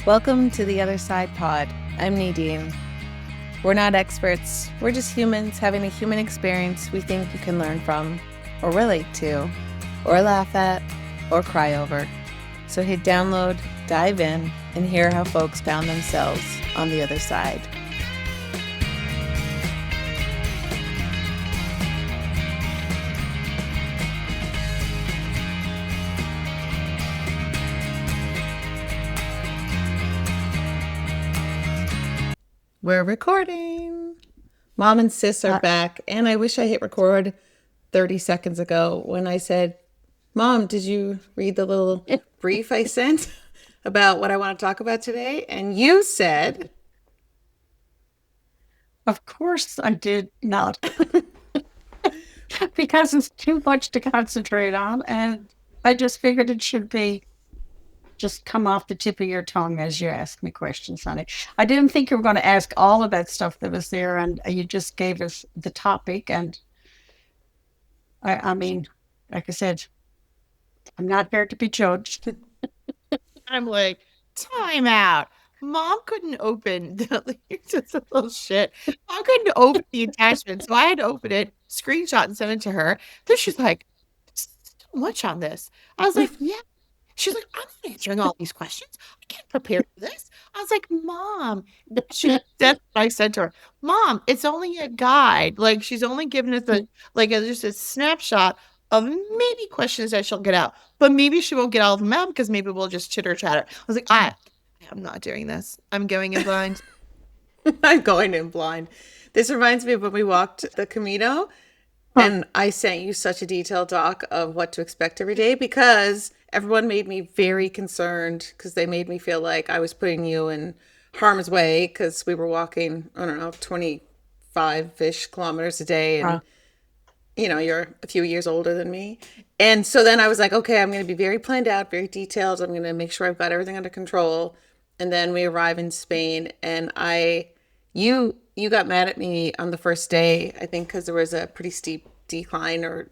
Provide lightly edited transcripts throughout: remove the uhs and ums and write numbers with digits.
Welcome to the Other Side Pod. I'm Nadine. We're not experts. We're just humans having a human experience we think you can learn from, or relate to, or laugh at, or cry over. So hit download, dive in, and hear how folks found themselves on the other side. We're recording. Mom and sis are back, and I wish I hit record 30 seconds ago when I said, Mom, did you read the little brief I sent about what I want to talk about today? And you said, Of course I did not. Because it's too much to concentrate on, and I just figured it should be just come off the tip of your tongue as you ask me questions on it. I didn't think you were going to ask all of that stuff that was there, and you just gave us the topic. And I mean, like I said, I'm not here to be judged. I'm like, time out. Mom couldn't open the just a little shit. Mom couldn't open the attachment, so I had to open it, screenshot, and send it to her. Then she's like, "So much on this." I was like, "Yeah." She's like, "I'm not answering all these questions. I can't prepare for this." I was like, "Mom," that's what I said to her. "Mom, it's only a guide. Like she's only giving us just a snapshot of maybe questions that she'll get out, but maybe she won't get all of them out because maybe we'll just chitter chatter." I was like, I'm not doing this. I'm going in blind. I'm going in blind. This reminds me of when we walked the Camino, and I sent you such a detailed doc of what to expect every day because everyone made me very concerned because they made me feel like I was putting you in harm's way because we were walking, I don't know, 25-ish kilometers a day. And, you're a few years older than me. And so then I was like, okay, I'm going to be very planned out, very detailed. I'm going to make sure I've got everything under control. And then we arrive in Spain, and you got mad at me on the first day, I think, because there was a pretty steep decline, or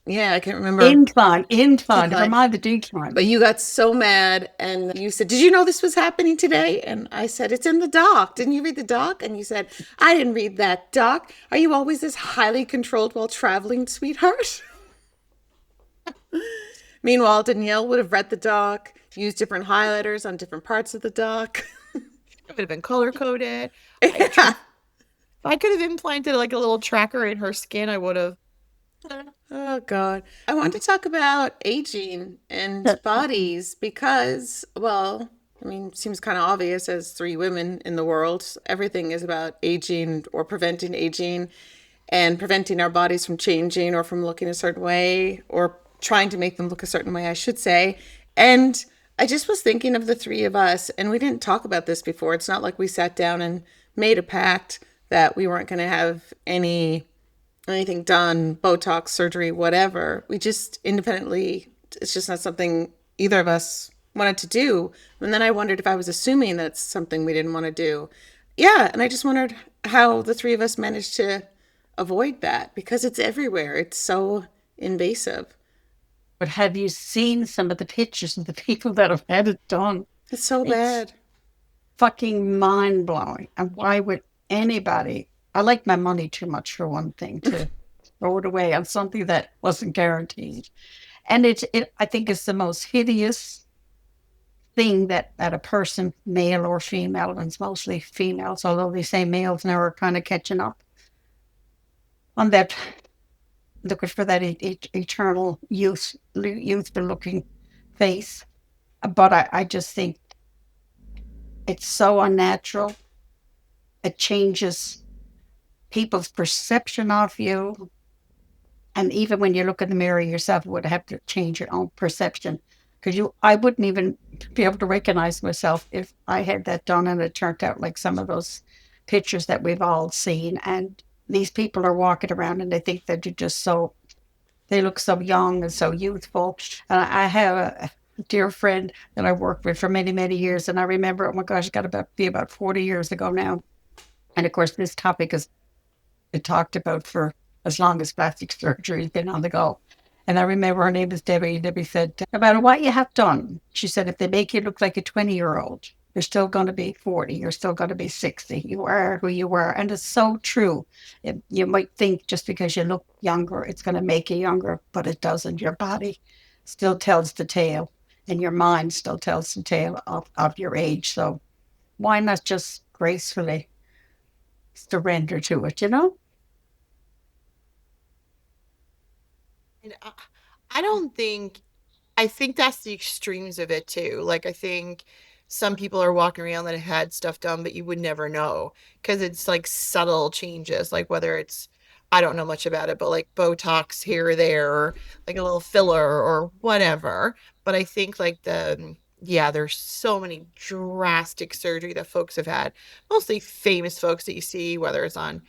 yeah, I can't remember. Incline. Never mind the decline. But you got so mad, and you said, "Did you know this was happening today?" And I said, "It's in the doc. Didn't you read the doc?" And you said, "I didn't read that doc. Are you always this highly controlled while traveling, sweetheart?" Meanwhile, Danielle would have read the doc, used different highlighters on different parts of the doc. It would have been color coded. If I could have implanted like a little tracker in her skin, I would have. Oh, God. I want to talk about aging and bodies because, well, I mean, it seems kind of obvious as three women in the world. Everything is about aging or preventing aging and preventing our bodies from changing or from looking a certain way or trying to make them look a certain way, I should say. And I just was thinking of the three of us, and we didn't talk about this before. It's not like we sat down and made a pact that we weren't going to have anything done, Botox, surgery, whatever. We just independently, it's just not something either of us wanted to do. And then I wondered if I was assuming that's something we didn't want to do. Yeah, and I just wondered how the three of us managed to avoid that because it's everywhere. It's so invasive. But have you seen some of the pictures of the people that have had it done? It's so bad. Fucking mind blowing. And why would anybody? I like my money too much for one thing to throw it away on something that wasn't guaranteed. And I think it's the most hideous thing that a person, male or female, and it's mostly females, although they say males now are kind of catching up on that, looking for that eternal youthful looking face. But I just think it's so unnatural. It changes people's perception of you. And even when you look in the mirror yourself, you would have to change your own perception. Because I wouldn't even be able to recognize myself if I had that done and it turned out like some of those pictures that we've all seen. And these people are walking around and they think that they look so young and so youthful. And I have a dear friend that I worked with for many, many years. And I remember, oh my gosh, it got to be about 40 years ago now. And of course, this topic has been talked about for as long as plastic surgery has been on the go. And I remember her name was Debbie. Debbie said, no matter what you have done, she said, if they make you look like a 20-year-old, You're still going to be 40. You're still going to be 60. You are who you were. And it's so true. You might think just because you look younger, it's going to make you younger, but it doesn't. Your body still tells the tale, and your mind still tells the tale of your age. So why not just gracefully surrender to it, you know? And I don't think I think that's the extremes of it too. Like I think some people are walking around that have had stuff done, but you would never know because it's like subtle changes, like whether it's I don't know much about it, but like Botox here or there, or like a little filler or whatever. But I think like yeah, there's so many drastic surgery that folks have had, mostly famous folks that you see, whether it's on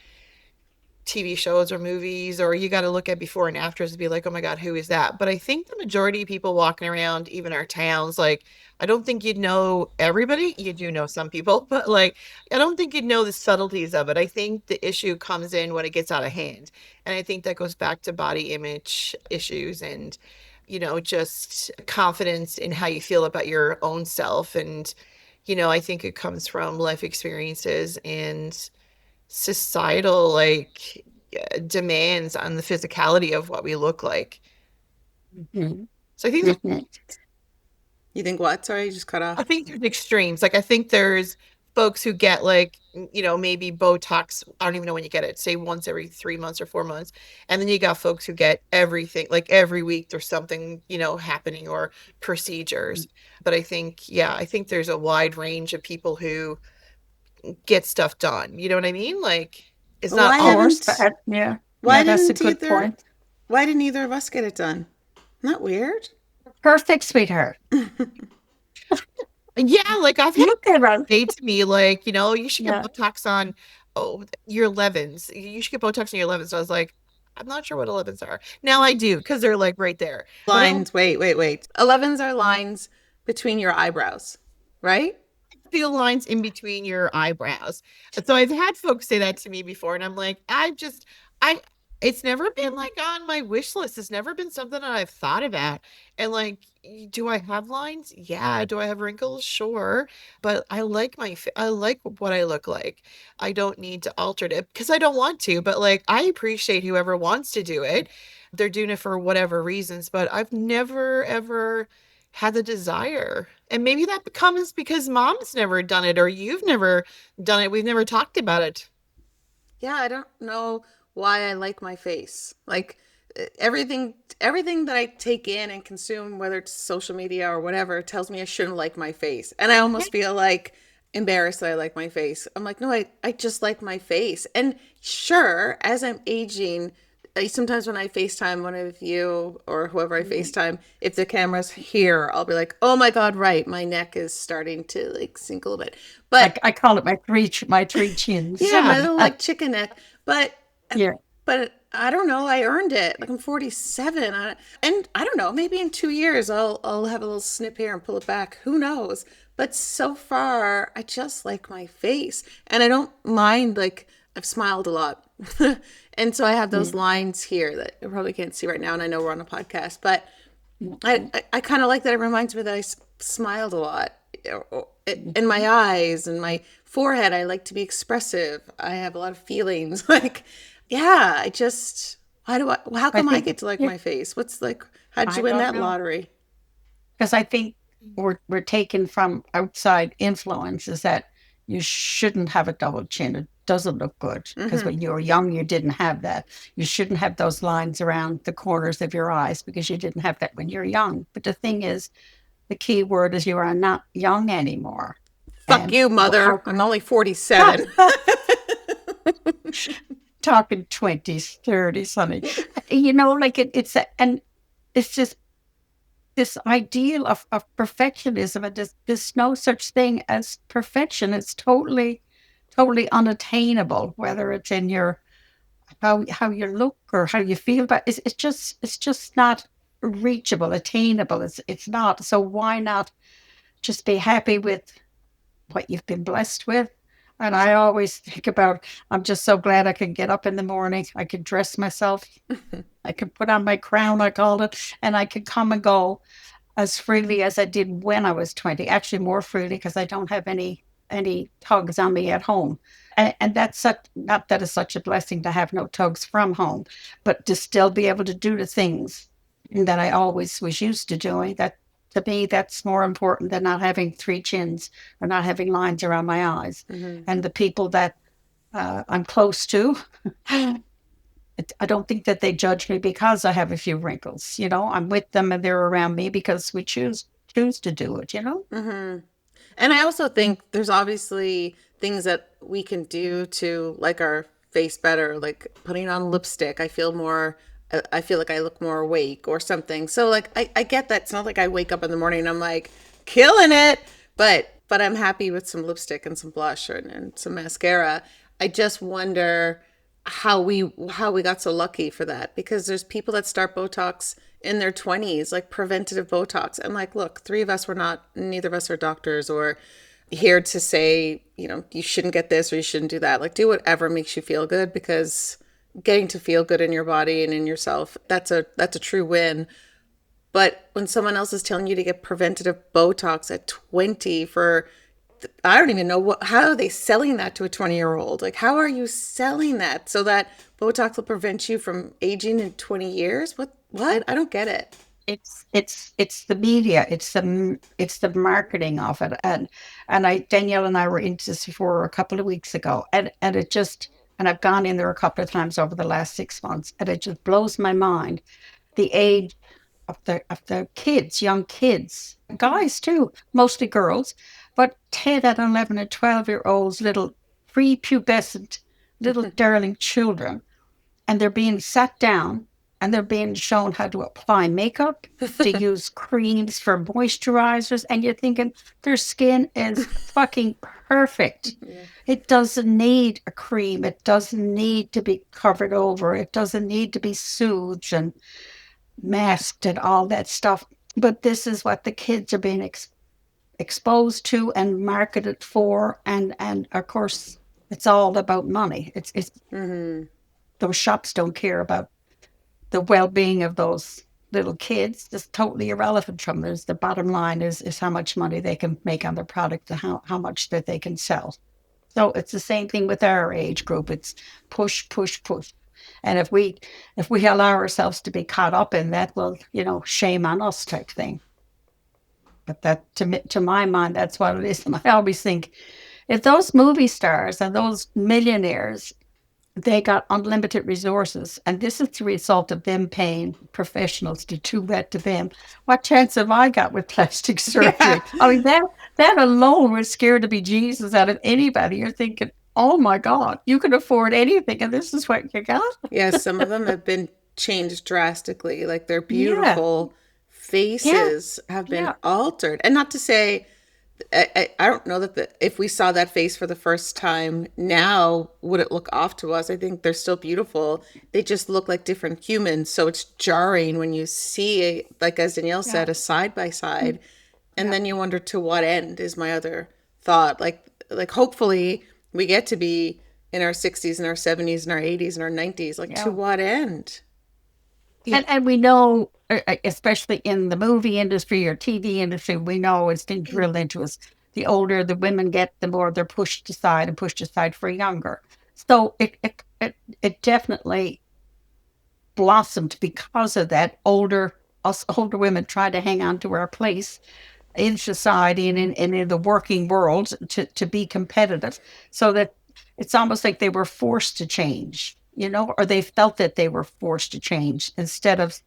TV shows or movies, or you got to look at before and afters to be like, oh my God, who is that? But I think the majority of people walking around, even our towns, like, I don't think you'd know everybody. You do know some people, but like, I don't think you'd know the subtleties of it. I think the issue comes in when it gets out of hand. And I think that goes back to body image issues and, just confidence in how you feel about your own self. And, I think it comes from life experiences and societal demands on the physicality of what we look like. Mhm. So Mhm. You think what? Sorry, you just cut I off. think there's extremes. Like I think there's folks who get maybe Botox. I don't even know when you get it, say once every 3 months or 4 months. And then you got folks who get everything, like every week there's something, happening or procedures. But I think there's a wide range of people who get stuff done. You know what I mean? Like it's Well, not why Of all course, haven't? but yeah, Why yeah, that's a didn't good either? point. Why didn't either of us get it done? Not weird. Perfect, sweetheart. Yeah, like I've had Look at her. say to me, like, you should get Yeah. Botox on your 11s. You should get Botox on your 11s. So I was like, I'm not sure what 11s are. Now I do because they're like right there. But I Lines. Wait, wait, wait. 11s are lines between your eyebrows, right? feel lines in between your eyebrows. So I've had folks say that to me before, and I'm like, I, it's never been like on my wish list. It's never been something that I've thought about. And like, do I have lines? Yeah. Do I have wrinkles? Sure. But I like what I look like. I don't need to alter it because I don't want to, but like, I appreciate whoever wants to do it. They're doing it for whatever reasons, but I've never ever had the desire. And maybe that comes because mom's never done it or you've never done it. We've never talked about it. Yeah, I don't know why I like my face. Like everything that I take in and consume, whether it's social media or whatever, tells me I shouldn't like my face. And I Yeah. almost feel like embarrassed that I like my face. I'm like, no, I just like my face. And sure, as I'm aging, sometimes when I FaceTime one of you or whoever I FaceTime, if the camera's here, I'll be like, oh my God, right. My neck is starting to like sink a little bit. But I call it my three chins. yeah, my Yeah. little like chicken neck. But Yeah. but I don't know. I earned it. Like I'm 47, and I don't know. Maybe in 2 years I'll have a little snip here and pull it back. Who knows? But so far, I just like my face, and I don't mind. Like I've smiled a lot, and so I have those Mm. lines here that you probably can't see right now. And I know we're on a podcast, but Mhm. I kind of like that. It reminds me that smiled a lot in my Mhm. eyes and my forehead. I like to be expressive. I have a lot of feelings. Like, yeah, I just, why do I, how I come I think, get to like yeah, my face? What's like, how'd you I win don't that know. lottery? Because I think we're taken from outside influences that you shouldn't have a double chin. It doesn't look good. Because Mm-hmm. when you were young, you didn't have that. You shouldn't have those lines around the corners of your eyes because you didn't have that when you're young. But the thing is, the key word is you are not young anymore. Fuck And you, mother. how I'm only 47. talking 20s, 30s, honey. Like and it's just this ideal of perfectionism, and there's no such thing as perfection. It's totally, totally unattainable, whether it's in your how you look or how you feel, but it's just not reachable, attainable. It's not. So why not just be happy with what you've been blessed with? And I always think about, I'm just so glad I can get up in the morning. I can dress myself. I can put on my crown, I call it, and I can come and go. as freely as I did when I was 20. Actually, more freely because I don't have any tugs on me at home. And that's such, not that it's such a blessing to have no tugs from home, but to still be able to do the things that I always was used to doing. That to me, that's more important than not having three chins or not having lines around my eyes. Hmm. And the people that I'm close to, I don't think that they judge me because I have a few wrinkles. I'm with them and they're around me because we choose to do it. Hmm. And I also think there's obviously things that we can do to like our face better, like putting on lipstick. I feel like I look more awake or something. So like I get that. It's not like I wake up in the morning and I'm like killing it, but I'm happy with some lipstick and some blush and some mascara. I just wonder how we got so lucky for that, because there's people that start Botox in their 20s, like preventative Botox. And like, look, three of us were not, neither of us are doctors or here to say, you shouldn't get this or you shouldn't do that. Like, do whatever makes you feel good, because getting to feel good in your body and in yourself, that's a true win. But when someone else is telling you to get preventative Botox at 20 for, I don't even know how are they selling that to a 20-year-old? Like, how are you selling that so that Botox will prevent you from aging in 20 years? What? I don't get it. It's the media, it's the marketing of it, and I Danielle and I were into this for a couple of weeks ago, and it just and I've gone in there a couple of times over the last 6 months, and it just blows my mind the age of the kids, young kids, guys too, mostly girls, but 10 and 11 and 12-year olds, little prepubescent, little darling children, and they're being sat down and they're being shown how to apply makeup, to use creams for moisturizers, and you're thinking their skin is fucking perfect. Yeah. It doesn't need a cream. It doesn't need to be covered over. It doesn't need to be soothed and masked and all that stuff. But this is what the kids are being exposed to and marketed for, and of course, it's all about money. It's Hmm. those shops don't care about the well-being of those little kids. It's totally irrelevant from this. The bottom line is how much money they can make on their product and how much that they can sell. So it's the same thing with our age group. It's push, push, push. And if we allow ourselves to be caught up in that, well, shame on us type thing. But that to my mind, that's what it is. And I always think if those movie stars and those millionaires, they got unlimited resources, and this is the result of them paying professionals to do that to them. What chance have I got with plastic Yeah. surgery? I mean, that alone would scare to be Jesus out of anybody. You're thinking, oh my God, you can afford anything, and this is what you got? Yes, some of them have been changed drastically. Like their Yeah, beautiful yeah, faces have been yeah, altered. And not to say, I don't know that if we saw that face for the first time now, would it look off to us? I think they're still beautiful. They just look like different humans. So it's jarring when you see, like as Danielle yeah, said, a side by side. And yeah, then you wonder to what end is my other thought. Like hopefully we get to be in our 60s and our 70s and our 80s and our 90s. Like to yeah. what end? And we know, especially in the movie industry or TV industry, we know it's been drilled into us. The older the women get, the more they're pushed aside and pushed aside for younger. So it definitely blossomed because of that. Us older women try to hang on to our place in society and in the working world to be competitive. So that it's almost like they were forced to change, or they felt that they were forced to change instead of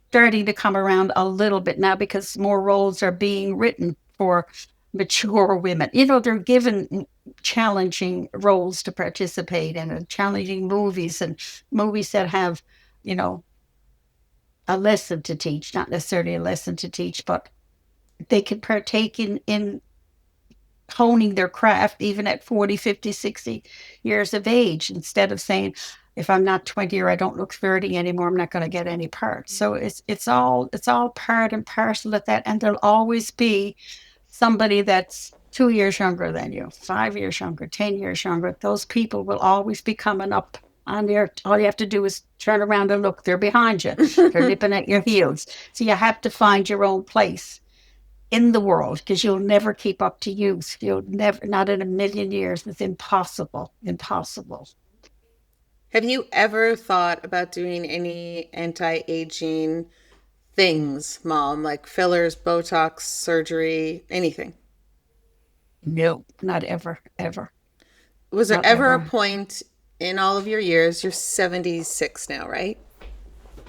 starting to come around a little bit now because more roles are being written for mature women. They're given challenging roles to participate in and challenging movies and movies that have, you know, a lesson to teach, not necessarily a lesson to teach, but they can partake in honing their craft even at 40, 50, 60 years of age instead of saying, if I'm not 20 or I don't look 30 anymore, I'm not going to get any parts. So it's all part and parcel of that. And there'll always be somebody that's 2 years younger than you, 5 years younger, 10 years younger. Those people will always be coming up and all you have to do is turn around and look. They're behind you. They're nipping at your heels. So you have to find your own place in the world because you'll never keep up to youth. You'll never, not in a million years. It's impossible. Impossible. Have you ever thought about doing any anti-aging things, Mom, like fillers, Botox, surgery, anything? No, not ever, ever, Was there not ever a ever. point in all of your years, you're 76 now, right? Yeah.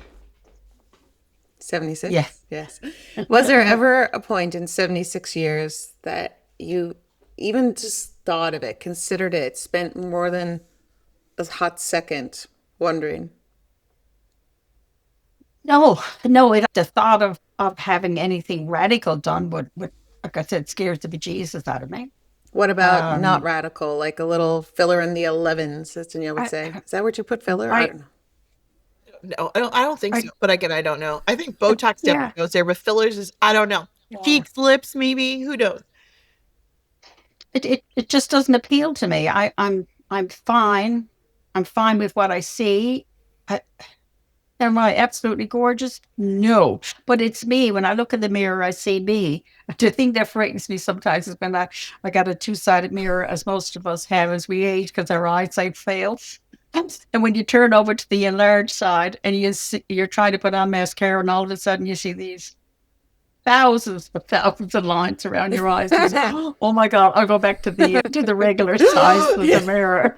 76? Yes. Was there ever a point in 76 years that you even just thought of it, considered it, spent more than a hot second wondering? No, no, the thought of having anything radical done would, like I said, scares the bejesus out of me. What about not Um, radical, like a little filler in the 11s, as Danielle would I, say? Is that what you put filler? I I, don't know. No, I don't think so. I, But again, I don't know. I think Botox yeah, definitely goes there, but fillers is I don't know. yeah. Cheeks, lips, maybe. Who knows? It just doesn't appeal to me. I'm fine. I'm fine with what I see. I, am I absolutely gorgeous? No, but it's me. When I look in the mirror, I see me. The thing that frightens me sometimes is when I got a two-sided mirror, as most of us have as we age, because our eyesight fails. And when you turn over to the enlarged side and you're trying to put on mascara, and all of a sudden you see these thousands of lines around your eyes. And you say, oh my God, I'll go back to the regular size of the Yeah. mirror.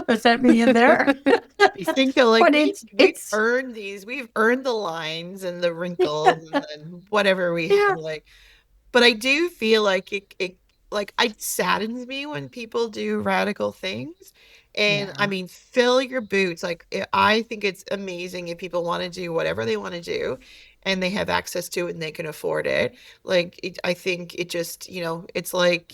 Is that me in there? I think that like But we've earned these, we've earned the lines and the wrinkles and then whatever we have yeah, like. But I do feel like it like it saddens me when people do radical things. And I yeah, mean, fill your boots. Like I think it's amazing if people want to do whatever they want to do and they have access to it and they can afford it. I think it just, it's like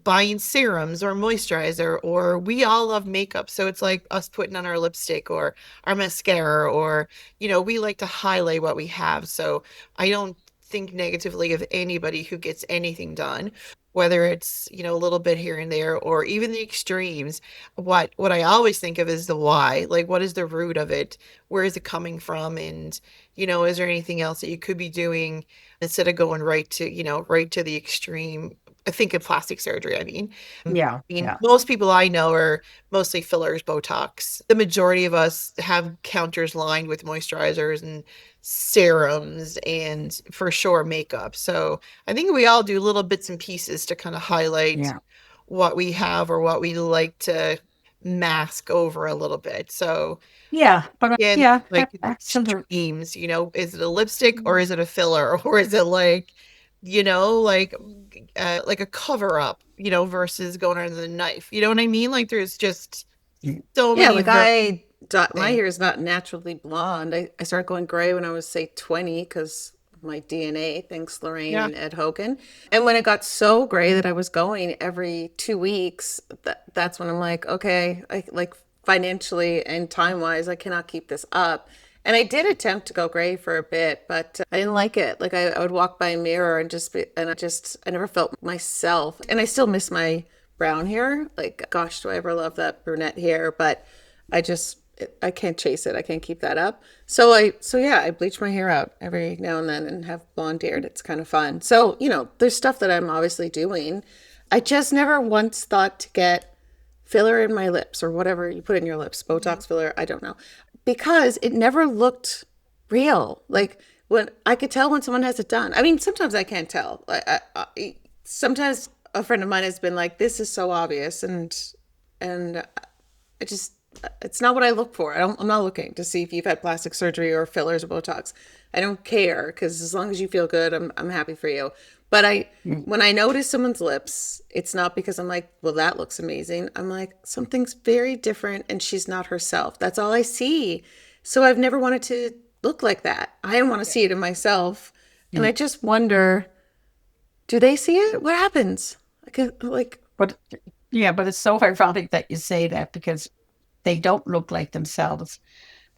buying serums or moisturizer, or we all love makeup. So it's like us putting on our lipstick or our mascara, or, we like to highlight what we have. So I don't think negatively of anybody who gets anything done, whether it's, a little bit here and there, or even the extremes. What I always think of is the why, like what is the root of it? Where is it coming from? And, is there anything else that you could be doing instead of going right to the extreme? I think of plastic surgery, I mean. yeah, I mean, yeah, most people I know are mostly fillers, Botox. The majority of us have counters lined with moisturizers and serums and for sure makeup. So I think we all do little bits and pieces to kind of highlight yeah, what we have or what we like to mask over a little bit. So yeah. But again, yeah, like absolutely. extremes, is it a lipstick or is it a filler or is it like, like a cover up, versus going under the knife. You know what I mean? Like there's just so Yeah, many like very my things. hair is not naturally blonde. I started going gray when I was, say, 20 because my DNA, thanks Lorraine Yeah. and Ed Hogan. And when it got so gray that I was going every 2 weeks, that's when I'm like, okay, like financially and time wise, I cannot keep this up. And I did attempt to go gray for a bit, but I didn't like it. Like I would walk by a mirror and I never felt myself. And I still miss my brown hair. Like, gosh, do I ever love that brunette hair? But I just, I can't chase it. I can't keep that up. So yeah, I bleach my hair out every now and then and have blonde hair. It's kind of fun. So, there's stuff that I'm obviously doing. I just never once thought to get filler in my lips or whatever you put in your lips, Mhm. Botox filler, I don't know, because it never looked real. Like when I could tell when someone has it done. I mean, sometimes I can't tell. Sometimes a friend of mine has been like, "This is so obvious," and I just it's not what I look for. I'm not looking to see if you've had plastic surgery or fillers or Botox. I don't care because as long as you feel good, I'm happy for you. But Mm, when I notice someone's lips, it's not because I'm like, well, that looks amazing. I'm like, something's very different and she's not herself. That's all I see. So I've never wanted to look like that. I don't want to see it in myself. And mm. I just wonder, do they see it? What happens? Like, But yeah, but it's so ironic that you say that because they don't look like themselves.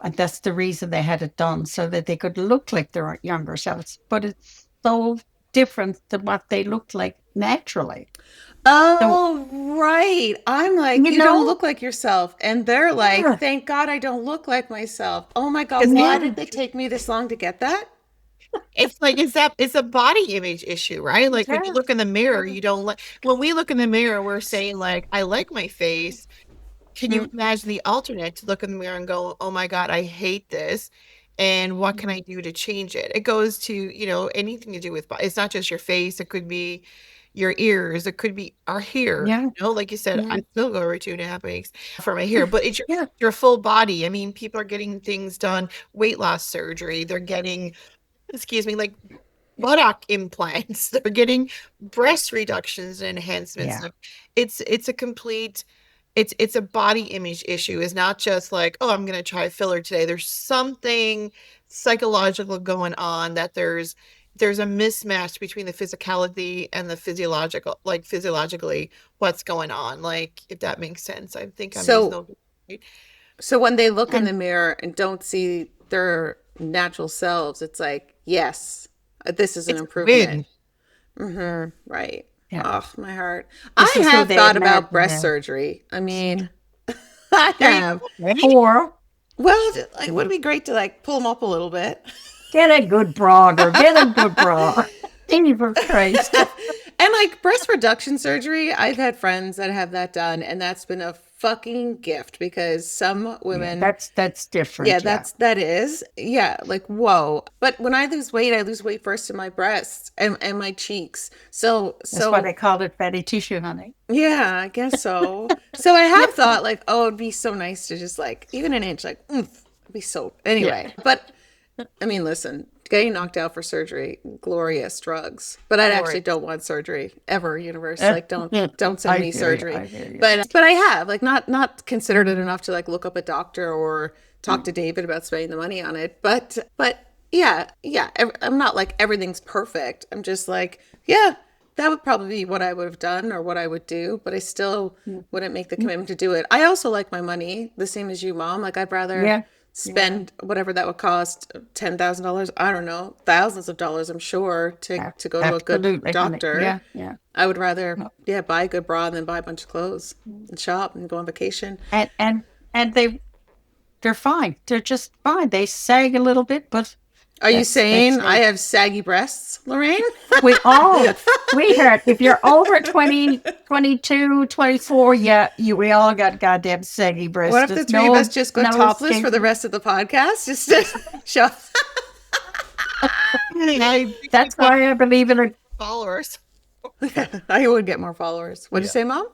And that's the reason they had it done, so that they could look like their younger selves. But it's so different than what they looked like naturally. So, Oh, right. I'm like, you you don't know, look like yourself. And they're like, yeah, thank God I don't look like myself. Oh my God, Because why yeah, did they take me this long to get that? it's like it's a body image issue, right? Like when you yeah, look in the mirror, you don't like when we look in the mirror, we're saying like, I like my face. Can you mm, imagine the alternate to look in the mirror and go, oh my God, I hate this. And what can I mm, do to change it? It goes to, anything to do with, it's not just your face. It could be your ears. It could be our hair. yeah, Like you said, I mm, still go every 2.5 weeks for my hair, but it's yeah, your full body. I mean, people are getting things done, weight loss surgery. They're getting, excuse me, like Botox implants. They're getting breast reductions and enhancements. yeah. So it's a complete it's a body image issue. It's not just like, oh, I'm gonna try a filler today. There's something psychological going on that there's a mismatch between the physicality and the physiological, like physiologically what's going on. Like, if that makes sense. I think I'm using So, those right. so when they look in the And mirror and don't see their natural selves, it's like, yes, this is an It's a improvement. win. Right. yeah, Off my heart. I this is who have they thought about imagine breast they're. surgery. I mean, I There you have. go, right? Or Well, it would be great to like pull them up a little bit. get a good bra, or get a good bra. Jesus Christ. And like breast reduction surgery, I've had friends that have that done, and that's been a fucking gift because some Yeah, women, that's yeah, different. Yeah, that is, yeah, like whoa. But when I lose weight first in my breasts and my cheeks. that's why So they called it fatty tissue, honey. yeah, I guess so. So I have thought like, oh, it'd be so nice to just like even an inch, like, it'd be so Yeah. anyway. But I mean, listen, getting knocked out for surgery, glorious drugs. But I actually Glorious. don't want surgery ever, universe. Like don't send I me hear you. surgery. I hear you. But I have like not considered it Mhm. enough to like look up a doctor or talk to David about spending the money on it. But yeah, yeah, I'm not like everything's perfect. I'm just like, yeah, that would probably be what I would have done or what I would do, but I still wouldn't make the commitment to do it. I also like my money the same as you, mom. Like I'd rather Yeah, yeah, spend whatever that would cost, $10,000, I don't know, thousands of dollars, I'm sure, to go to a good absolutely, honey. doctor. Yeah, yeah. I would rather, No. yeah, buy a good bra than buy a bunch of clothes and shop and go on vacation. And and they're fine. They're just fine. They sag a little bit, but Are you that's saying I it. have saggy breasts, Lorraine? We all, sweetheart, if you're over 20, 22, 24, yeah, we all got goddamn saggy breasts. What if the There's three of us no, just go no topless for the escaping. rest of the podcast? Just to show. I think we That's probably why I believe in a, have followers. I would get more followers. What'd you yeah. say, mom?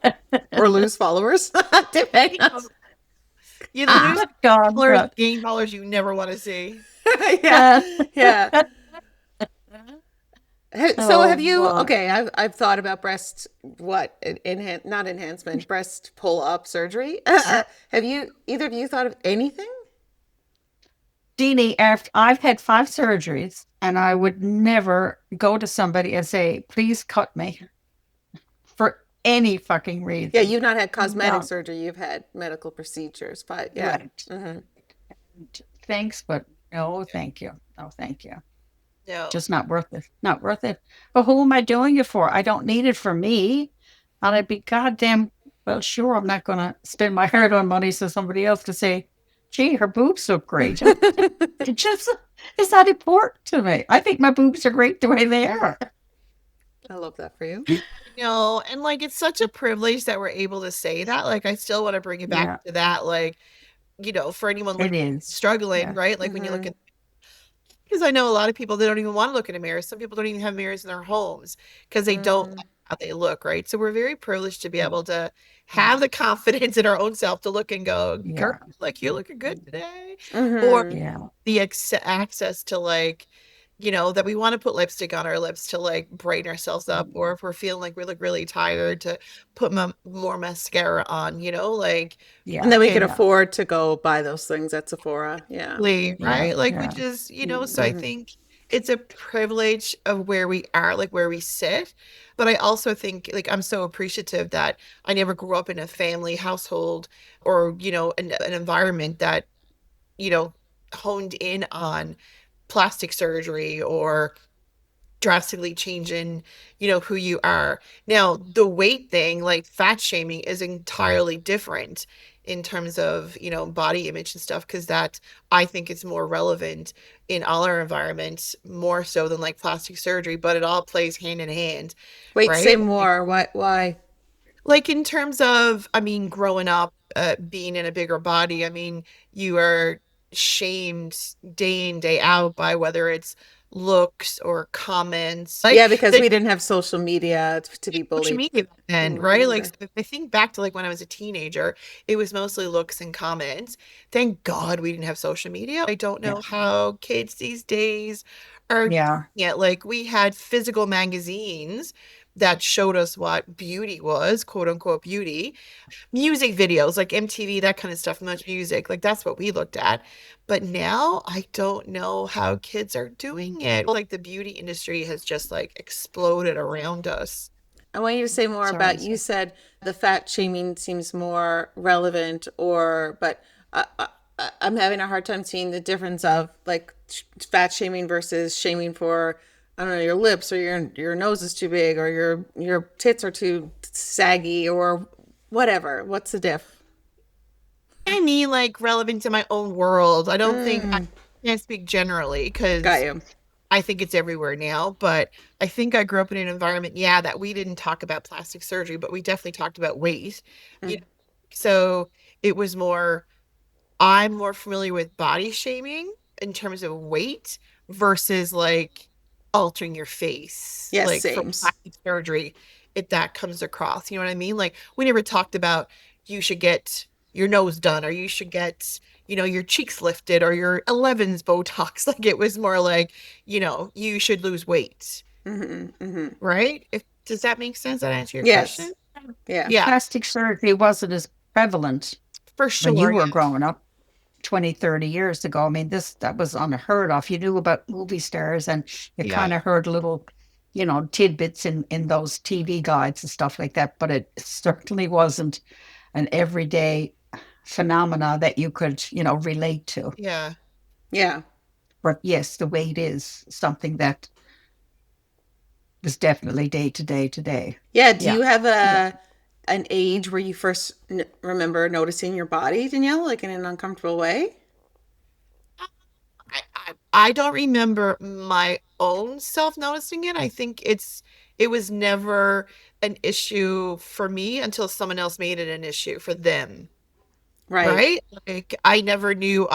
Or lose followers? Depending on- Either lose God, followers, God. gain followers you never want to see. yeah, yeah. So Oh, have you? my. Okay, I've thought about breast what not enhancement, breast pull up surgery. Have you either of you thought of anything? Deanie, after I've had 5 surgeries, and I would never go to somebody and say, please cut me for any fucking Yeah, reason. you've not had cosmetic No, surgery. You've had medical procedures. But yeah, right. hmm Thanks, but no, thank you. No, thank you. No. Just not worth it. Not worth it. But who am I doing it for? I don't need it for me. And I'd be goddamn, well, sure, I'm not going to spend my hard earned money so somebody else to say, gee, her boobs look great. It just, it's not important to me. I think my boobs are great the way they are. I love that for you. No, and like it's such a privilege that we're able to say that. Like I still want to bring it back Yeah, to that. Like, for anyone it looking is. struggling, Yeah. right? Like when you look hmm at because I know a lot of people they don't even want to look in a mirror. Some people don't even have mirrors in their homes because they don't like mm how they look, right? So we're very privileged to be able to have the confidence in our own self to look and go, girl, Yeah. like you're looking good today. Or hmm Yeah. the access to like, that we want to put lipstick on our lips to like brighten ourselves up, or if we're feeling like we look really tired to put more mascara on, like And Yeah. then we could and Yeah. afford to go buy those things at Sephora. Yeah. Yeah. right? Like Yeah. which is, so I Mhm. hmm think it's a privilege of where we are, like where we sit. But I also think like I'm so appreciative that I never grew up in a family household or, an environment that, you know, honed in on plastic surgery or drastically changing, who you are. Now, the weight thing, like fat shaming, is entirely different in terms of, body image and stuff, because that I think is more relevant in all our environments, more so than like plastic surgery, but it all plays hand in hand, Wait, say right? more. Why? Like in terms of, I mean, growing up, being in a bigger body, I mean, you are shamed day in, day out by whether it's looks or comments. Like Yeah, because the we didn't have social media to be social bullied media back then, when we were right? Like younger. so if I think back to like when I was a teenager, it was mostly looks and comments. Thank God we didn't have social media. I don't Yeah. know how kids these days are doing Yeah. it. Like we had physical magazines that showed us what beauty was, quote unquote beauty, music videos like MTV, that kind of stuff, much music. Like that's what we looked at. But now I don't know how kids are doing it. Like the beauty industry has just like exploded around us. I want you to say more Sorry. about, you said the fat shaming seems more relevant, but I'm having a hard time seeing the difference of like fat shaming versus shaming for, I don't know, your lips, or your nose is too big, or your tits are too saggy, or whatever. What's the diff? I mean, like relevant to my own world. I don't think I Mm, can't speak generally got because you. I think it's everywhere now. But I think I grew up in an environment, yeah, that we didn't talk about plastic surgery, but we definitely talked about weight. You Mm. know, so it was more. I'm more familiar with body shaming in terms of weight versus like altering your face, Yes, like for sames. plastic surgery, if that comes across. You know what I mean? Like we never talked about you should get your nose done or you should get, your cheeks lifted or your 11s Botox. Like it was more like, you should lose weight, Hmm. right? If does that make sense? That answer your Yes. question? Yeah. Yeah, Plastic surgery wasn't as prevalent for when you sure. were growing up 20, 30 years ago. I mean, that was unheard of. You knew about movie stars and you Yeah. kind of heard little, tidbits in those TV guides and stuff like that, but it certainly wasn't an everyday phenomena that you could, relate to. Yeah. Yeah. But yes, the weight is something that is definitely day to day to day. Yeah. Do Yeah. you have Yeah. an age where you first remember noticing your body, Danielle, like in an uncomfortable way? I don't remember my own self noticing it. I think it was never an issue for me until someone else made it an issue for them, Right. right? Like I never knew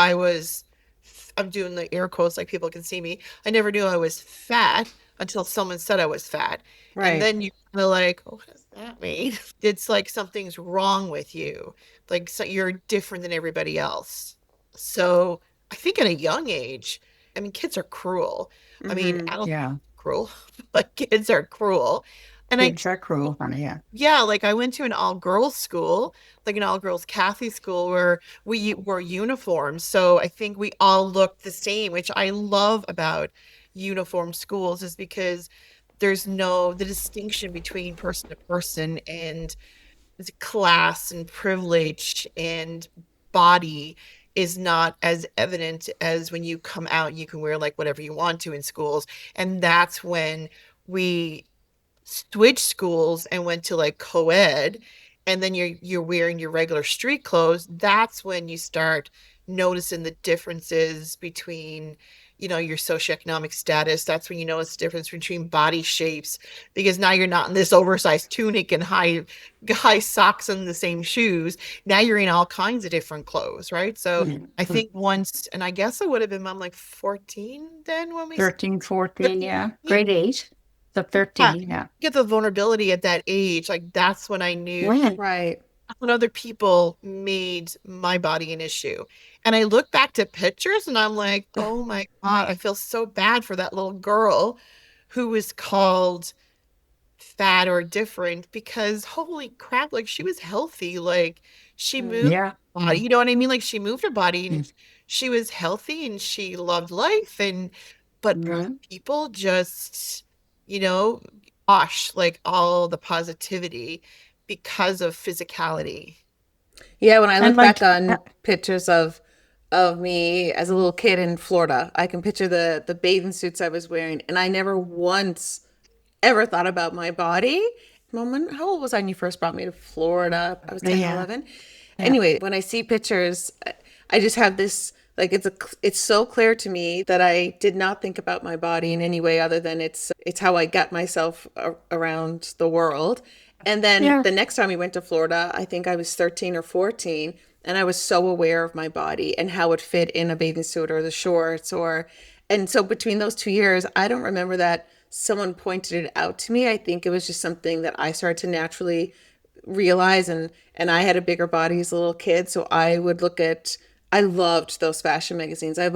I'm doing the air quotes like people can see me. I never knew I was fat until someone said I was fat. And Right. then you kind of like, oh, what does that mean? It's like something's wrong with you. Like so you're different than everybody else. So I think at a young age, I mean, kids are cruel. I mean, Hmm. adults Yeah. are cruel, but kids are cruel. And I Kids are cruel, honey. Yeah. yeah, like I went to an all-girls school, like an all-girls Catholic school where we wore uniforms. So I think we all looked the same, which I love about uniform schools is because there's no the distinction between person to person and class and privilege and body is not as evident as when you come out, you can wear like whatever you want to in schools. And that's when we switched schools and went to like co-ed and then you're wearing your regular street clothes, that's when you start noticing the differences between your socioeconomic status. That's when you notice the difference between body shapes because now you're not in this oversized tunic and high socks and the same shoes. Now you're in all kinds of different clothes, right? So I Mhm. think once, and I guess I would have been, I'm like 14 then when we 13, 14, 13, yeah. Grade 8. So yeah, 13, yeah. get the vulnerability at that age. Like that's when I knew When? Right. when other people made my body an issue. And I look back to pictures and I'm like, oh my God, I feel so bad for that little girl who was called fat or different because holy crap, like she was healthy. Like she moved Yeah. her body, you know what I mean? Like she moved her body and Mm. she was healthy and she loved life. But Yeah. people just, you know, gosh, like all the positivity because of physicality. Yeah, when I And look back like, on pictures of of me as a little kid in Florida. I can picture the bathing suits I was wearing, and I never once ever thought about my body. Mom, how old was I when you first brought me to Florida? I was 10 or Yeah. 11. Yeah. Anyway, when I see pictures, I just have this like it's so clear to me that I did not think about my body in any way other than it's how I got myself around the world. And then Yeah. the next time we went to Florida, I think I was 13 or 14, and I was so aware of my body and how it fit in a bathing suit or the shorts or and so between those 2 years, I don't remember that someone pointed it out to me. I think it was just something that I started to naturally realize and I had a bigger body as a little kid, so I would look at I loved those fashion magazines. I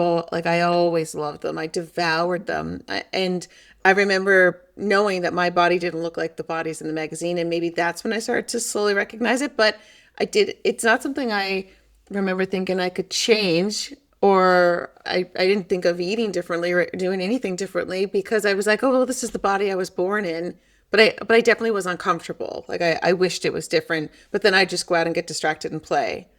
always loved them. I devoured them. And I remember knowing that my body didn't look like the bodies in the magazine, and maybe that's when I started to slowly recognize it, but it's not something I remember thinking I could change, or I didn't think of eating differently or doing anything differently because I was like, oh, well, this is the body I was born in. But I definitely was uncomfortable. Like I wished it was different, but then I'd just go out and get distracted and play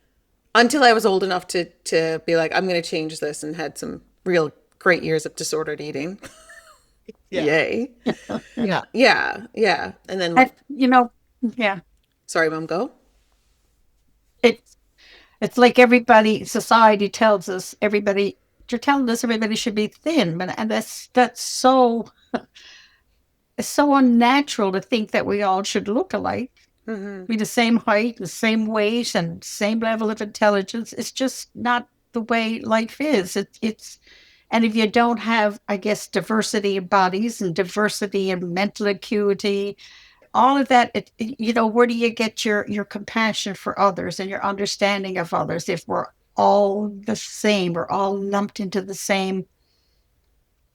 until I was old enough to be like, I'm going to change this, and had some real great years of disordered eating. Yeah. Yay. Yeah. Yeah, yeah. And then And, left. yeah, Sorry, Mom, go. it's it's like everybody, society tells us everybody, you're telling us everybody should be thin, but and that's so it's so unnatural to think that we all should look alike, be the same height, the same weight, and same level of intelligence. It's just not the way life is. And if you don't have, I guess, diversity in bodies and diversity in mental acuity, all of that, where do you get your compassion for others and your understanding of others if we're all the same, we're all lumped into the same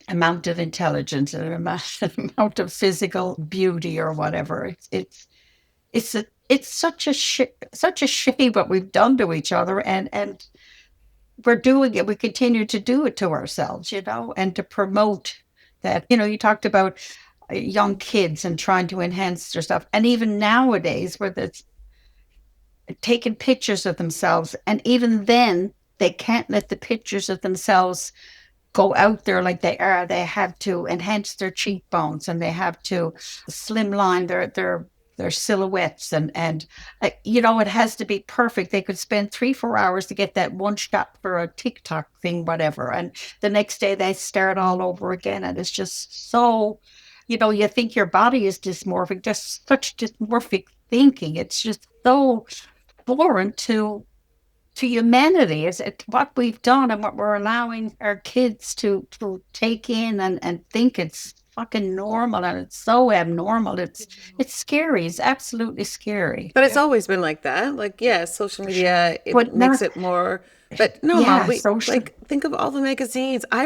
amount of intelligence and amount of physical beauty or whatever. It's such a shame what we've done to each other, and we're doing it. We continue to do it to ourselves, and to promote that. You talked about young kids and trying to enhance their stuff, and even nowadays, where that's taking pictures of themselves, and even then they can't let the pictures of themselves go out there like they are. They have to enhance their cheekbones, and they have to slimline their silhouettes, and it has to be perfect. They could spend 3-4 hours to get that one shot for a TikTok thing, whatever, and the next day they start all over again, and it's just so. You think your body is dysmorphic, just such dysmorphic thinking. It's just so foreign to humanity. Is it what we've done and what we're allowing our kids to take in and think it's fucking normal, and it's so abnormal. It's scary. It's absolutely scary. But it's Yeah. always been like that. Like, yeah, social media, it But makes not, it more. But no, Mom, yeah, we social. like think of all the magazines. I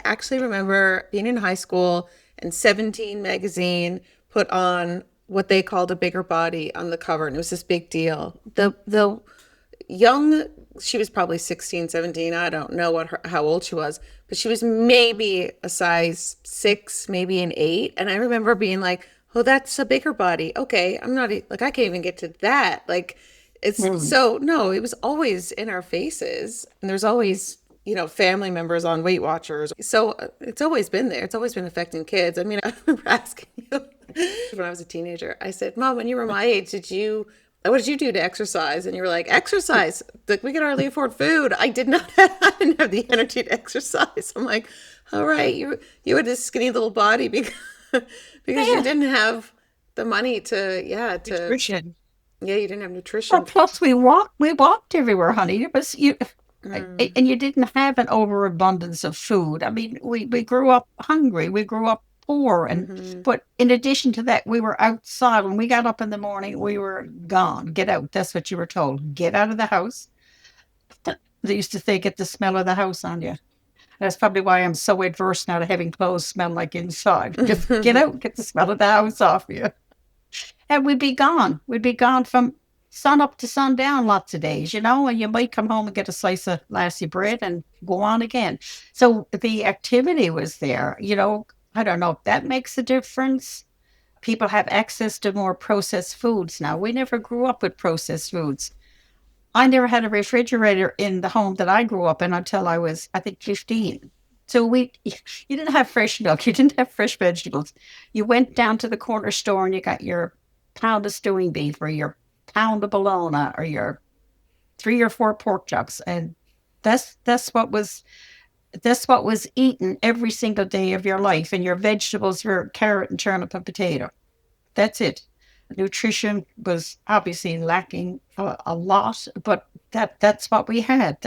actually remember being in high school and 17 magazine put on what they called a bigger body on the cover, and it was this big deal. The young, she was probably 16, 17. I don't know how old she was, but she was maybe a size 6, maybe an 8. And I remember being like, oh, that's a bigger body. Okay, I'm not like, I can't even get to that. Like, it's Mm. so, no, it was always in our faces. And there's always, family members on Weight Watchers. So it's always been there. It's always been affecting kids. I mean, I remember asking you when I was a teenager, I said, Mom, when you were my age, what did you do to exercise? And you were like, exercise. Like, we can hardly afford food. I didn't have the energy to exercise. I'm like, all right, you had this skinny little body because because you Yeah. didn't have the money Nutrition. yeah, you didn't have Well, nutrition. plus we walked everywhere, honey. It was you, and you didn't have an overabundance of food. I mean, we grew up hungry. We grew up poor, but in addition to that, we were outside. When we got up in the morning, we were gone. Get out. That's what you were told. Get out of the house. They used to say, get the smell of the house on you. That's probably why I'm so adverse now to having clothes smell like inside. Just get out, get the smell of the house off you. And we'd be gone. We'd be gone from sun up to sundown lots of days, and you might come home and get a slice of lassie bread and go on again. So the activity was there, I don't know if that makes a difference. People have access to more processed foods now. We never grew up with processed foods. I never had a refrigerator in the home that I grew up in until I was, I think, 15. So you didn't have fresh milk, you didn't have fresh vegetables. You went down to the corner store and you got your pound of stewing beef or your pound of bologna or your 3 or 4 pork chops, and that's that's what was that's what was eaten every single day of your life. And your vegetables were carrot and turnip and potato. That's it. Nutrition was obviously lacking a lot, but that's what we had.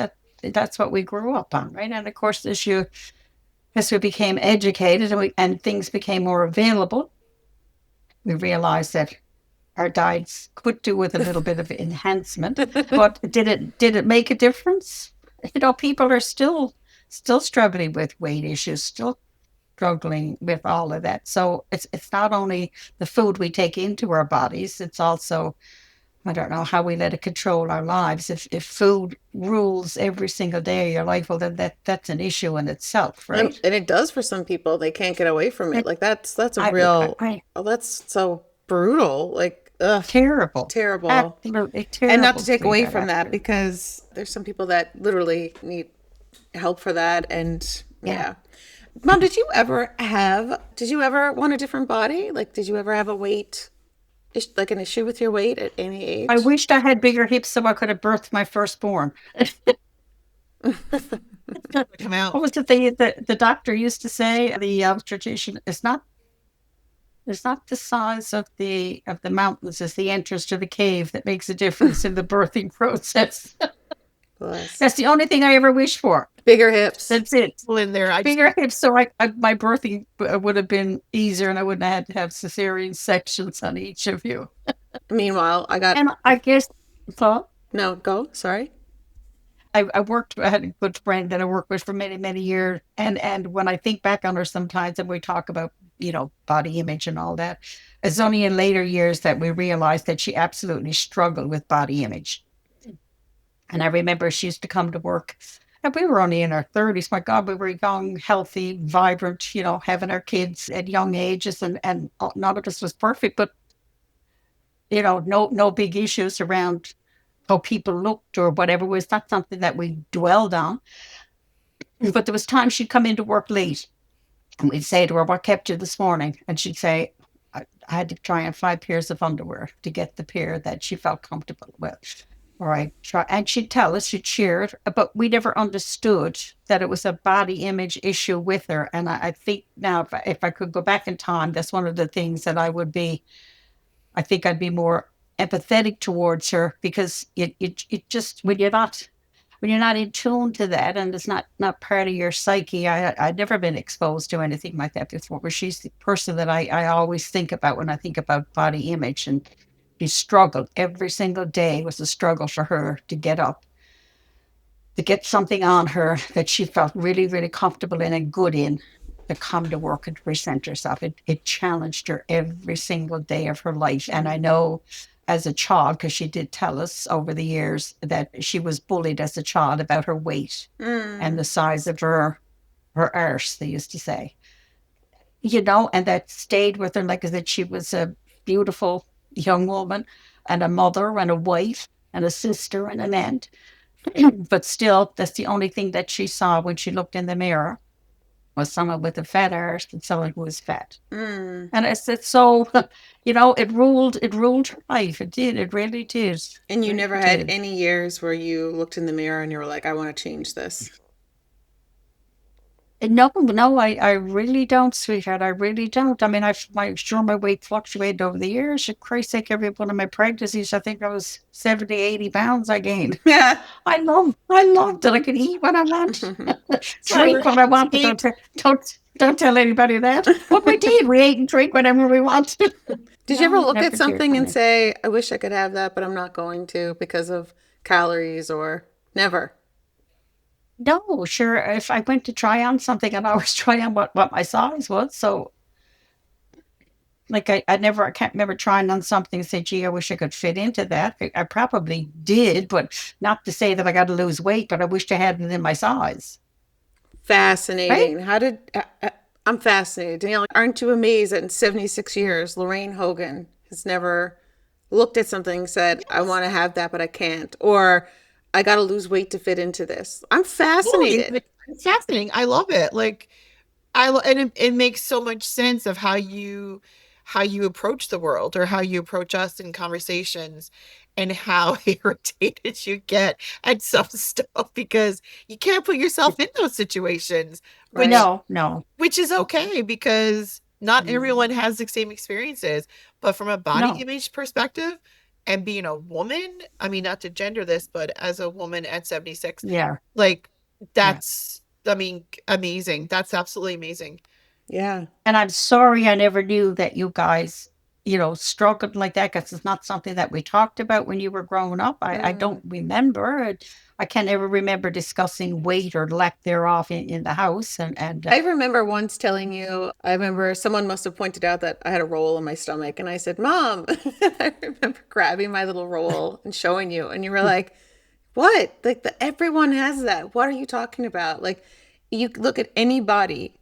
That's what we grew up on, right? And of course, as we became educated and things became more available, we realized that our diets could do with a little bit of enhancement. But did it make a difference? People are still struggling with weight issues, still struggling with all of that. So it's not only the food we take into our bodies, it's also, I don't know, how we let it control our lives. If food rules every single day of your life, well, then that's an issue in itself, right? And it does for some people. They can't get away from it. It, Like that's a I, real, I oh, that's so brutal. Like, ugh, terrible, terrible. absolutely And not to terrible to take see away that from that happen. because there's some people that literally need help for that. And Yeah. yeah. Mom, did you ever want a different body? Like, did you ever have a like an issue with your weight at any I age? wished I had bigger hips so I could have birthed my firstborn. Come out. What was the thing that the doctor used to say? The obstetrician is not. It's not the size of the mountains; it's the entrance to the cave that makes a difference in the birthing process. Bless. That's the only thing I ever wished for. Bigger hips. That's it. People in there. I just Bigger hips, so my birthing would have been easier, and I wouldn't have had to have cesarean sections on each of you. Meanwhile, I got, And I guess, so no, go. Sorry. I had a good friend that I worked with for many, many years. And when I think back on her sometimes and we talk about, body image and all that, it's only in later years that we realized that she absolutely struggled with body image. And I remember she used to come to work and we were only in our 30s. My God, we were young, healthy, vibrant, having our kids at young ages and none of us was perfect, but no big issues around how people looked or whatever was not something that we dwelled on. But there was times she'd come into work late and we'd say to her, "What kept you this morning?" And she'd say, I had to try on 5 pairs of underwear to get the pair that she felt comfortable with. Or I try, and she'd tell us, she'd share it, but we never understood that it was a body image issue with her. And I think now, if I could go back in time, that's one of the things that I think I'd be more empathetic towards her because it just, when you're not in tune to that and it's not part of your psyche. I'd never been exposed to anything like that before, but she's the person that I always think about when I think about body image. And she struggled every single day. It was a struggle for her to get up, to get something on her that she felt really, really comfortable in and good in, to come to work and present herself. It challenged her every single day of her life. And I know as a child, because she did tell us over the years that she was bullied as a child about her weight and Mm. the size of her arse, they used to say. And that stayed with her, like that she was a beautiful young woman and a mother and a wife and a sister and an aunt. But still, that's the only thing that she saw when she looked in the mirror was someone with a fat arse and someone who was fat. Mm. And it's so, it ruled her life. It did. It really did. And you Really never had did. any years where you looked in the mirror and you were like, I want to change this. No, no, I really don't, sweetheart. I really don't. I mean, sure my weight fluctuated over the years. For Christ's sake, every one of my pregnancies, I think I was 70, 80 pounds I gained. Yeah. I love that I can eat when I want, drink when I want, but don't tell anybody that. But we did. We ate and drank whenever we wanted. Did you ever No, look at never did, something and honey. say, I wish I could have that, but I'm not going to because of calories or never? No, sure. If I went to try on something, I'd always try on what my size was. So, like, I can't remember trying on something and say, gee, I wish I could fit into that. I probably did, but not to say that I got to lose weight, but I wished I had it in my size. Right? Fascinating. I'm fascinated. Danielle, aren't you amazed that in 76 years, Lorraine Hogan has never looked at something, said, I Yes. want to have that, but I can't. Or I got to lose weight to fit into this. I'm Totally. fascinated. It's fascinating. I love it. Like and it makes so much sense of how you approach the world or how you approach us in conversations and how irritated you get at some stuff because you can't put yourself in those situations, Right. No. which is okay because not Mm, everyone has the same experiences. But from a body no. image perspective and being a woman, I mean, not to gender this, but as a woman at 76, Yeah. like Yeah. that's, I mean, amazing. That's absolutely amazing. Yeah. And I'm sorry I never knew that you guys, struggled like that because it's not something that we talked about when you were growing up. I Mm. don't remember it. I can't ever remember discussing weight or lack thereof in the house. And I remember once telling you, I remember someone must have pointed out that I had a roll in my stomach, and I said, Mom. I remember grabbing my little roll and showing you, and you were like, what? Like, everyone has that. What are you talking about? Like, you look at any body,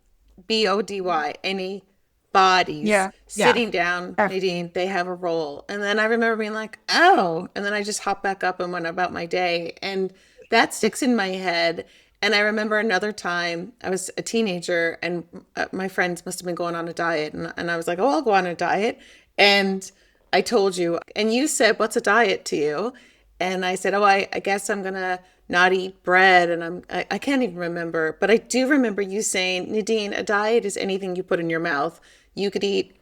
body, any bodies yeah, yeah. sitting down, Uh, Nadine, they have a roll. And then I remember being like, oh, and then I just hopped back up and went about my day. And that sticks in my head. And I remember another time I was a teenager and my friends must have been going on a diet. And I was like, oh, I'll go on a diet. And I told you, and you said, what's a diet to you? And I said, oh, I guess I'm going to not eat bread. And I can't even remember, but I do remember you saying, Nadine, a diet is anything you put in your mouth. You could eat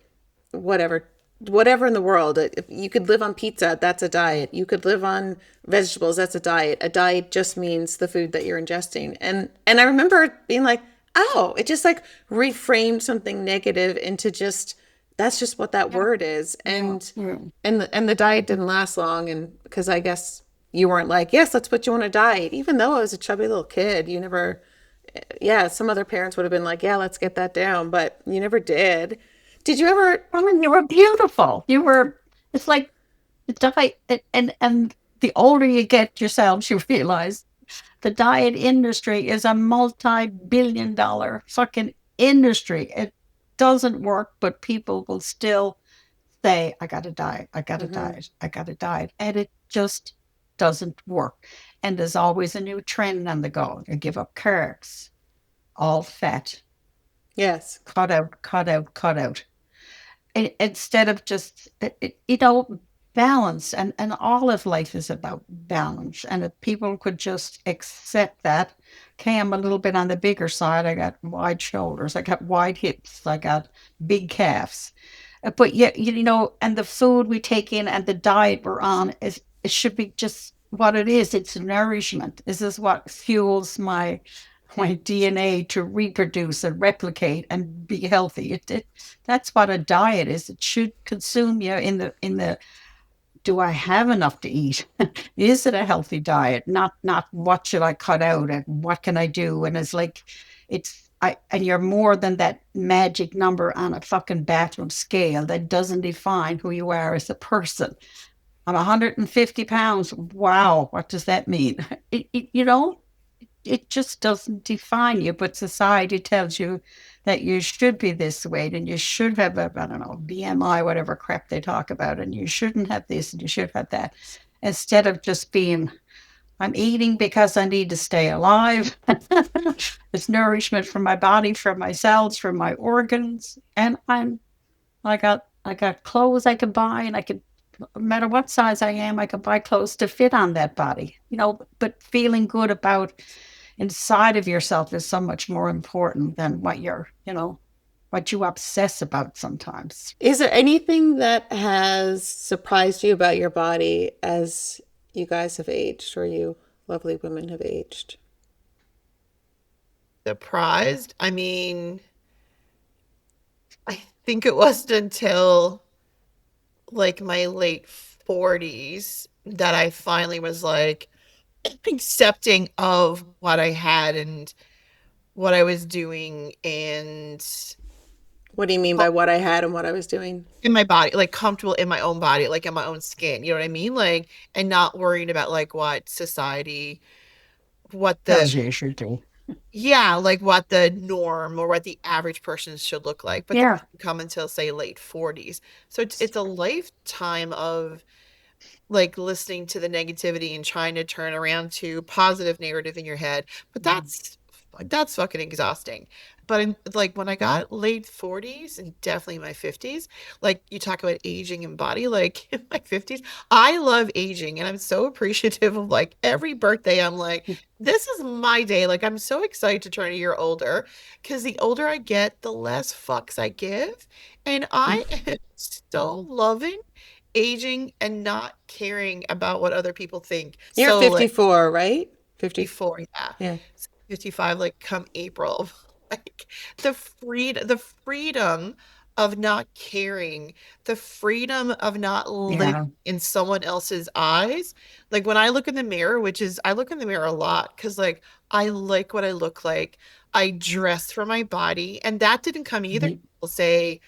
whatever, whatever in the world. If you could live on pizza, that's a diet. You could live on vegetables, that's a diet. A diet just means the food that you're ingesting. And I remember being like, oh, it just like reframed something negative into just that's just what that yeah, word is. yeah, And yeah. the diet didn't last long, and because I guess you weren't like, yes, let's put you on a diet, even though I was a chubby little kid. You never, yeah, some other parents would have been like, yeah, let's get that down, but you never did. Did you ever? I mean, you were beautiful. It's like the diet, and the older you get yourselves, you realize the diet industry is a multi-billion-dollar fucking industry. It doesn't work, but people will still say, I got to diet, I got to Mm-hmm. diet, I got to diet. And it just doesn't work. And there's always a new trend on the go. You give up carbs, all fat, Yes. cut out, cut out, cut out. Instead of just, balance. And all of life is about balance. And if people could just accept that, okay, I'm a little bit on the bigger side. I got wide shoulders, I got wide hips, I got big calves. But yeah, and the food we take in and the diet we're on it should be just what it is. It's nourishment. This is what fuels my DNA to reproduce and replicate and be healthy. That's what a diet is. It should consume you in the do I have enough to eat? Is it a healthy diet? Not what should I cut out and what can I do? And it's like and you're more than that magic number on a fucking bathroom scale that doesn't define who you are as a person. I'm 150 pounds. Wow, what does that mean? It just doesn't define you, but society tells you that you should be this weight and you should have a, I don't know, BMI, whatever crap they talk about, and you shouldn't have this and you should have that. Instead of just being, I'm eating because I need to stay alive. It's nourishment for my body, for my cells, for my organs. And I got clothes I can buy and I can no matter what size I am, I can buy clothes to fit on that body. But feeling good about inside of yourself is so much more important than what you obsess about sometimes. Is there anything that has surprised you about your body as you guys have aged, or you lovely women have aged? Surprised. I mean, I think it wasn't until like my late 40s that I finally was like accepting of what I had and what I was doing and What do you mean by what I had and what I was doing? in my body, like comfortable in my own body, like in my own skin. You know what I mean? Like, and not worrying about like what society, what the Tells you you should do. yeah, like what the norm or what the average person should look like, but that Yeah. doesn't come until say late 40s. So it's a lifetime of like listening to the negativity and trying to turn around to positive narrative in your head. But that's fucking exhausting. But like when I got late 40s and definitely my 50s, like you talk about aging in body, like in my 50s, I love aging and I'm so appreciative of like every birthday. I'm like, this is my day. Like I'm so excited to turn a year older because the older I get, the less fucks I give. And I am so loving aging and not caring about what other people think. You're So like 54, right? 50. before, yeah. Yeah. So 55, like come April. Like the freedom of not caring, the freedom of not living Yeah. in someone else's eyes. Like when I look in the mirror, which is I look in the mirror a lot because like I like what I look like. I dress for my body, and that didn't come either. Mhm. I'll say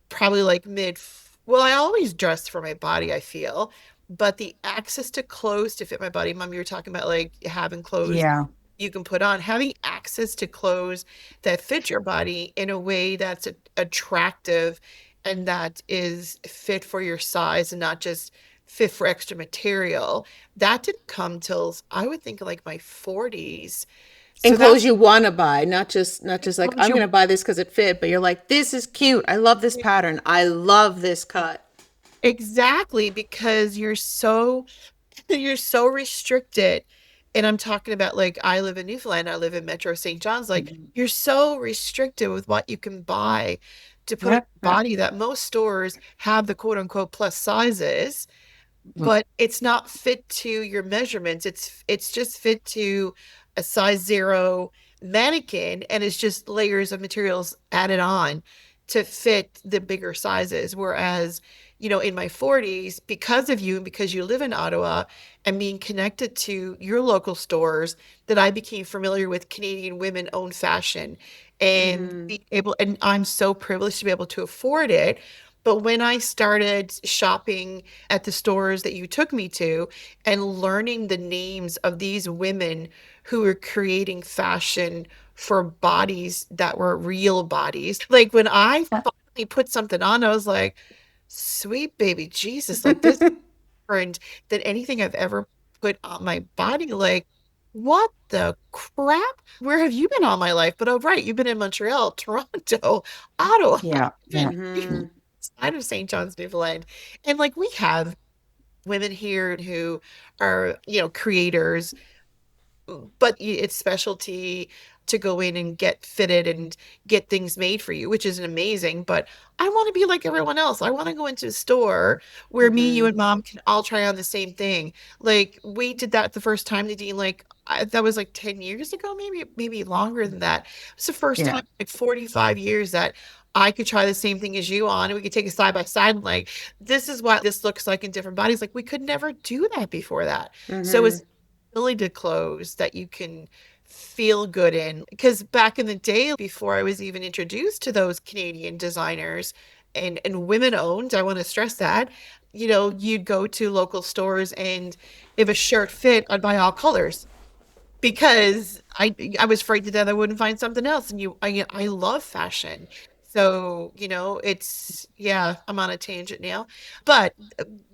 probably like mid, well, I always dressed for my body, I feel, but the access to clothes to fit my body, Mom, you were talking about like having clothes Yeah. you can put on, having access to clothes that fit your body in a way that's attractive and that is fit for your size and not just fit for extra material. That didn't come till I would think like my 40s. And So clothes that's you want to buy, not just like what I'm going you to buy this because it fit, but you're like, this is cute. I love this pattern. I love this cut. exactly because you're so restricted. And I'm talking about like I live in Newfoundland, I live in Metro St. John's. Like Mhm. you're so restricted with what you can buy to put on Yeah. your Yeah. body that most stores have the quote unquote plus sizes, Mm. but it's not fit to your measurements. It's just fit to a size zero mannequin, and it's just layers of materials added on to fit the bigger sizes. Whereas, in my 40s, because of you and because you live in Ottawa and being connected to your local stores, that I became familiar with Canadian women-owned fashion and Mm-hmm. be able, and I'm so privileged to be able to afford it. But when I started shopping at the stores that you took me to and learning the names of these women who were creating fashion for bodies that were real bodies. Like when I finally put something on, I was like, sweet baby Jesus, like this is different than anything I've ever put on my body. Like, what the crap? Where have you been all my life? But oh, right, you've been in Montreal, Toronto, Ottawa, Yeah. Yeah. even Mm-hmm. outside of St. John's, Newfoundland. And like we have women here who are, creators, but it's specialty to go in and get fitted and get things made for you, which is amazing. But I want to be like everyone else. I want to go into a store where me, you, Mm-hmm. and Mom can all try on the same thing. Like we did that the first time, Nadine. Like that was like 10 years ago, maybe longer than that. It's the first Yeah. time in like 45 years that I could try the same thing as you on, and we could take it side by side and like, this is what this looks like in different bodies. Like we could never do that before that. So Mm-hmm. it's really to clothes that you can feel good in. Because back in the day, before I was even introduced to those Canadian designers and women owned, I want to stress that, you'd go to local stores and if a shirt fit, I'd buy all colors because I was afraid to death I wouldn't find something else. And I love fashion. So, it's yeah, I'm on a tangent now. But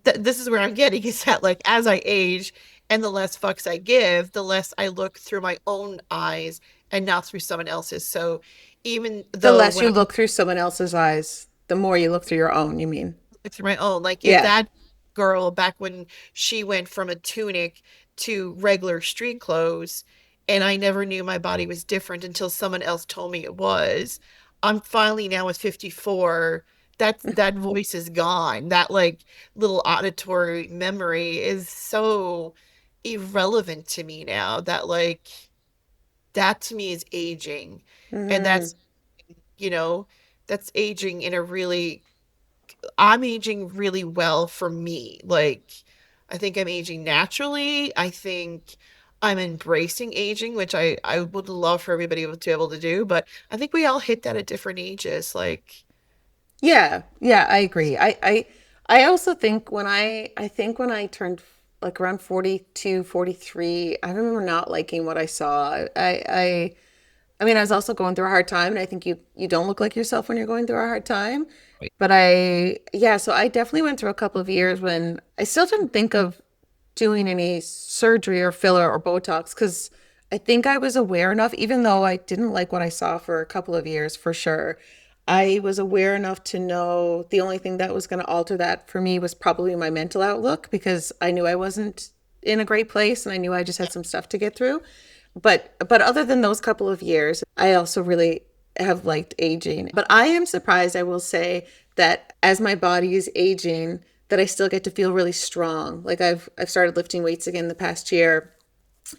this is where I'm getting is that like as I age and the less fucks I give, the less I look through my own eyes and not through someone else's. So even The though less when you look through someone else's eyes, the more you look through your own, you mean? through my own. Like if Yeah. that girl back when she went from a tunic to regular street clothes, and I never knew my body was different until someone else told me it was. I'm finally now with 54. That voice is gone. That like little auditory memory is so irrelevant to me now that like that to me is aging. And Mm-hmm. you know, that's aging in a really I'm aging really well for me. Like, I think I'm aging naturally. I think I'm embracing aging, which I would love for everybody to be able to do. But I think we all hit that at different ages. Like, Yeah, yeah, I agree. I also think when I turned like around 42, 43, I remember not liking what I saw. I I mean, I was also going through a hard time, and I think you don't look like yourself when you're going through a hard time. Right. But yeah, so I definitely went through a couple of years when I still didn't think of doing any surgery or filler or Botox because I think I was aware enough, even though I didn't like what I saw for a couple of years for sure. I was aware enough to know the only thing that was going to alter that for me was probably my mental outlook because I knew I wasn't in a great place and I knew I just had some stuff to get through. But other than those couple of years, I also really have liked aging. But I am surprised, I will say, that as my body is aging, that I still get to feel really strong. Like I've started lifting weights again the past year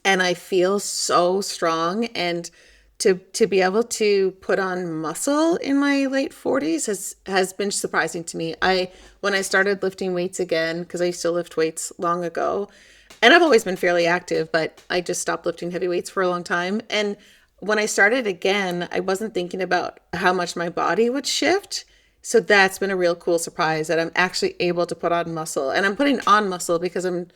and I feel so strong and to be able to put on muscle in my late 40s has been surprising to me. I when I started lifting weights again because I used to lift weights long ago and I've always been fairly active, but I just stopped lifting heavy weights for a long time. And when I started again, I wasn't thinking about how much my body would shift. So that's been a real cool surprise that I'm actually able to put on muscle. And I'm putting on muscle because I'm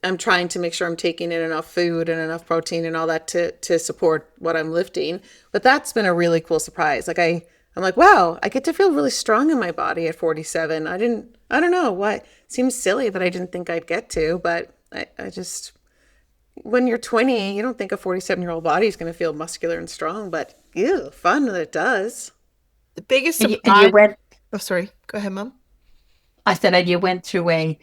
I'm trying to make sure I'm taking in enough food and enough protein and all that to support what I'm lifting. But that's been a really cool surprise. I'm like, wow, I get to feel really strong in my body at 47. I don't know what seems silly that I didn't think I'd get to, but I just when you're 20, you don't think a 47-year-old body is going to feel muscular and strong, but ew, fun that it does. The biggest And you surprise. went. Oh, sorry. Go ahead, Mom. I said, and you went through a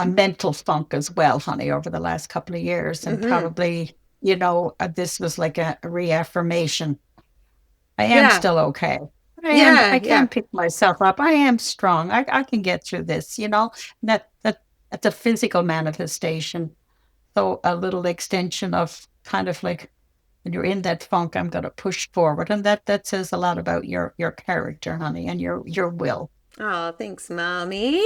mental funk as well, honey, over the last couple of years, and Mm-hmm. probably, this was like a reaffirmation. I am Yeah. still okay. I Yeah. can Yeah. pick myself up. I am strong. I can get through this. That's a physical manifestation. So a little extension of kind of like when you're in that funk, I'm gonna push forward. And that says a lot about your character, honey, and your will. Oh, thanks, mommy.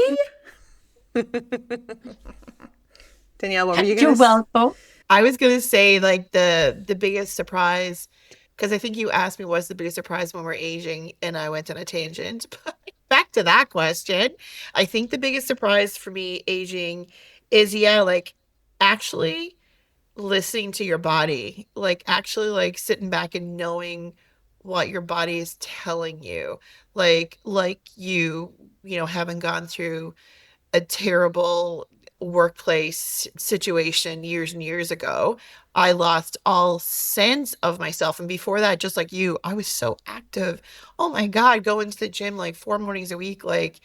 Danielle, what were you You're gonna? welcome. I was gonna say like the biggest surprise, because I think you asked me what's the biggest surprise when we're aging, and I went on a tangent. But back to that question, I think the biggest surprise for me aging is yeah, like actually listening to your body, like actually like sitting back and knowing what your body is telling you. Like haven't gone through a terrible workplace situation years and years ago. I lost all sense of myself. And before that, just like you, I was so active. Oh my God, going to the gym like 4 mornings a week. Like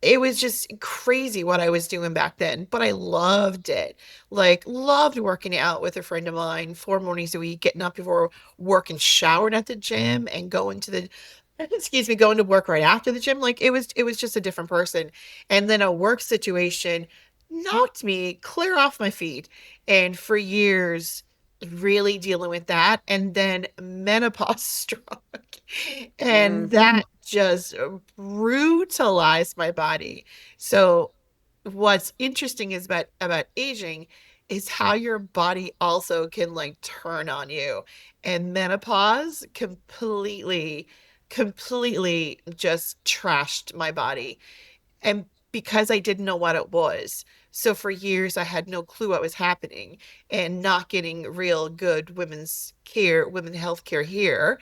it was just crazy what I was doing back then, but I loved it. Like, loved working out with a friend of mine 4 mornings a week, getting up before work and showering at the gym and going to the, excuse me, going to work right after the gym. Like, it was just a different person. And then a work situation knocked me clear off my feet. And for years, really dealing with that. And then menopause struck. And Mm. that just brutalized my body. So what's interesting is about aging is how your body also can like turn on you. And menopause completely just trashed my body, and because I didn't know what it was. So for years, I had no clue what was happening and not getting real good women health care here,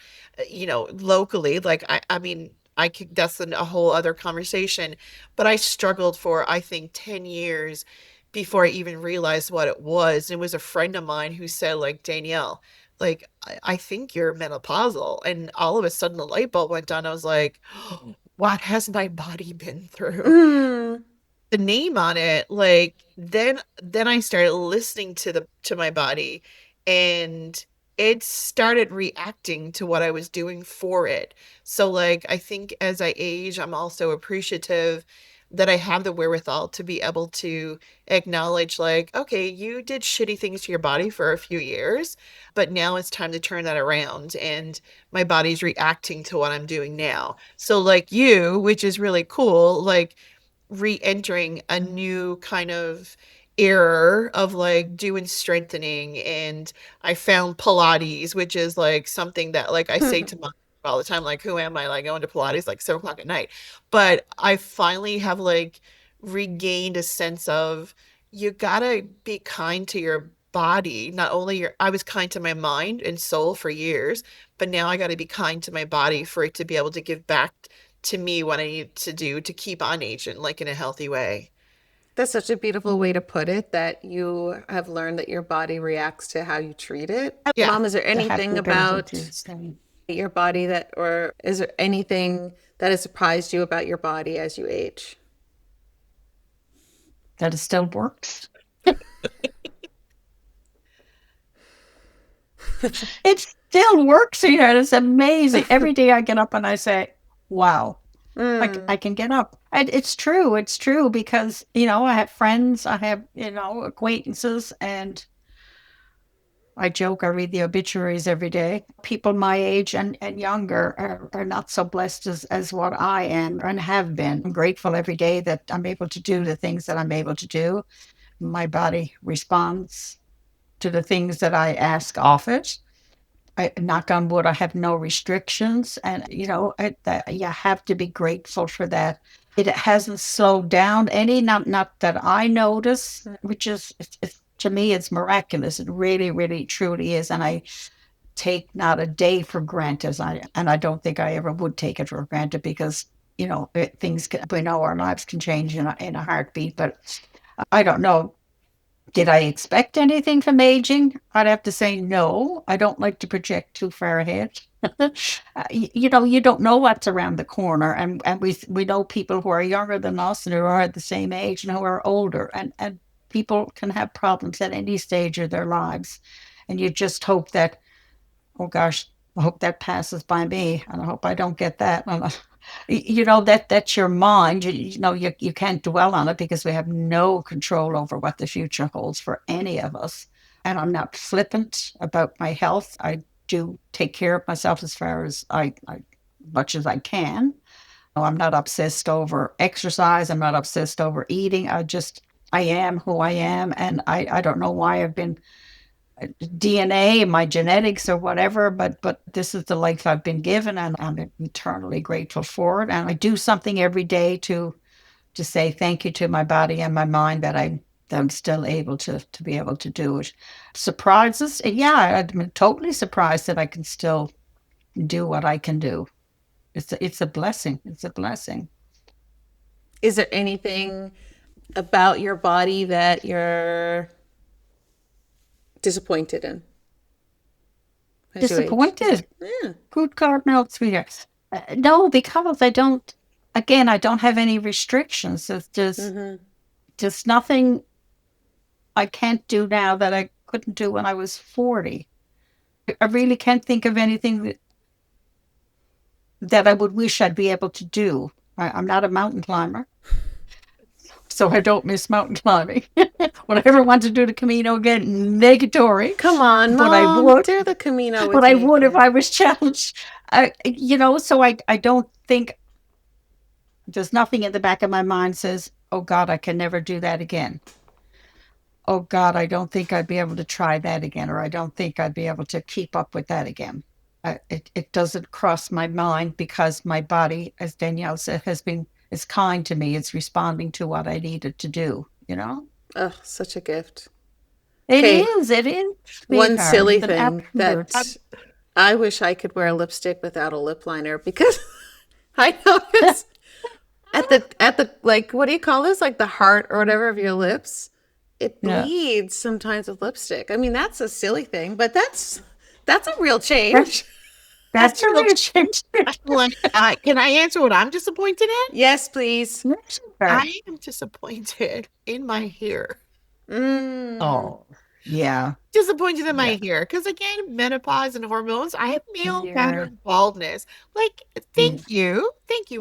locally. Like, I mean, I could, that's a whole other conversation, but I struggled for, I think, 10 years before I even realized what it was. And it was a friend of mine who said, like, Danielle, like, I think you're menopausal. And all of a sudden, the light bulb went on. I was like, what has my body been through? Mm. The name on it, like then I started listening to my body, and it started reacting to what I was doing for it. So like I think as I age, I'm also appreciative that I have the wherewithal to be able to acknowledge, like, okay, you did shitty things to your body for a few years, but now it's time to turn that around, and my body's reacting to what I'm doing now. So like you, which is really cool, like re-entering a new kind of era of like doing strengthening. And I found Pilates, which is like something that like I say to my all the time, like, who am I, like going to Pilates like 7 o'clock at night? But I finally have like regained a sense of, you gotta be kind to your body, not only I was kind to my mind and soul for years, but now I got to be kind to my body for it to be able to give back to me what I need to do to keep on aging, like in a healthy way. That's such a beautiful way to put it, that you have learned that your body reacts to how you treat it. Yeah. Mom, is there To have anything the ability to about say your body that, or is there anything that has surprised you about your body as you age? that it still works. It still works, It's amazing. Every day I get up and I say, wow, like I can get up. And it's true. It's true because, I have friends, I have, acquaintances, and I joke, I read the obituaries every day. People my age and younger are not so blessed as what I am and have been. I'm grateful every day that I'm able to do the things that I'm able to do. My body responds to the things that I ask of it. Knock on wood, I have no restrictions. And, you have to be grateful for that. It hasn't slowed down any, not that I notice, which is, to me, it's miraculous. It really, really, truly is. And I take not a day for granted. And I don't think I ever would take it for granted because, things can, we know our lives can change in a heartbeat. But I don't know. Did I expect anything from aging? I'd have to say no. I don't like to project too far ahead. You don't know what's around the corner, and we know people who are younger than us and who are at the same age and who are older, and people can have problems at any stage of their lives, and you just hope that, oh gosh, I hope that passes by me, and I hope I don't get that. That's your mind. You can't dwell on it because we have no control over what the future holds for any of us. And I'm not flippant about my health. I do take care of myself as far as I much as I can. I'm not obsessed over exercise. I'm not obsessed over eating. I am who I am, and I don't know why I've been DNA, my genetics or whatever, but this is the life I've been given, and I'm eternally grateful for it. And I do something every day to say thank you to my body and my mind that I'm still able to be able to do it. Surprises, yeah, I'm totally surprised that I can still do what I can do. It's a blessing. It's a blessing. Is there anything about your body that you're disappointed in as you age? Disappointed. Yeah. Good God, no, sweetheart. No, because I don't. Again, I don't have any restrictions. It's just nothing I can't do now that I couldn't do when I was 40. I really can't think of anything that I would wish I'd be able to do. I'm not a mountain climber, so I don't miss mountain climbing. Would I ever want to do the Camino again? Negatory. Come on, But I Mom, would. do the Camino But with I me would if again. I was challenged. So I don't think there's nothing in the back of my mind says, oh God, I can never do that again. Oh God, I don't think I'd be able to try that again, or I don't think I'd be able to keep up with that again. It doesn't cross my mind because my body, as Danielle said, is kind to me. It's responding to what I needed to do. Oh, such a gift. It Okay, is, it is, one sweetheart. silly It's an thing absolute. that I wish I could wear lipstick without a lip liner because I notice at the like, what do you call this? Like the heart or whatever of your lips, it Yeah. bleeds sometimes with lipstick. I mean, that's a silly thing, but that's a real That's change. that's a real change. Like, can I answer what I'm disappointed in? Yes, please. Sweetheart. I am disappointed in my hair. Mm. Oh, yeah. Disappointed in Yeah. my hair because again, menopause and hormones. I have male Yeah. pattern baldness. Like, Yeah. thank you,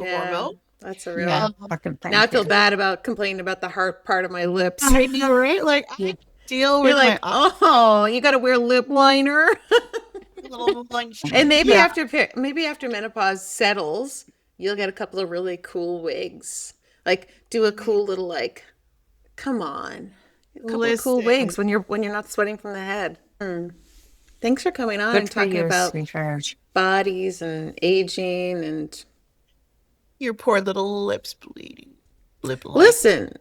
Yeah, hormone. that's a Yeah. real. Um, Fucking Now I thank feel you. bad about complaining about the heart part of my lips. I know, right? Like, Yeah. I deal You're with my like, oh, you got to wear lip liner. little one. And maybe Yeah. after menopause settles, you'll get a couple of really cool wigs. Like do a cool little like, come on, a couple of cool Listen, wigs when you're not sweating from the head. Thanks for coming on Good and for talking you, about sweetheart. bodies and aging and your poor little lips bleeding. Lip line. listen,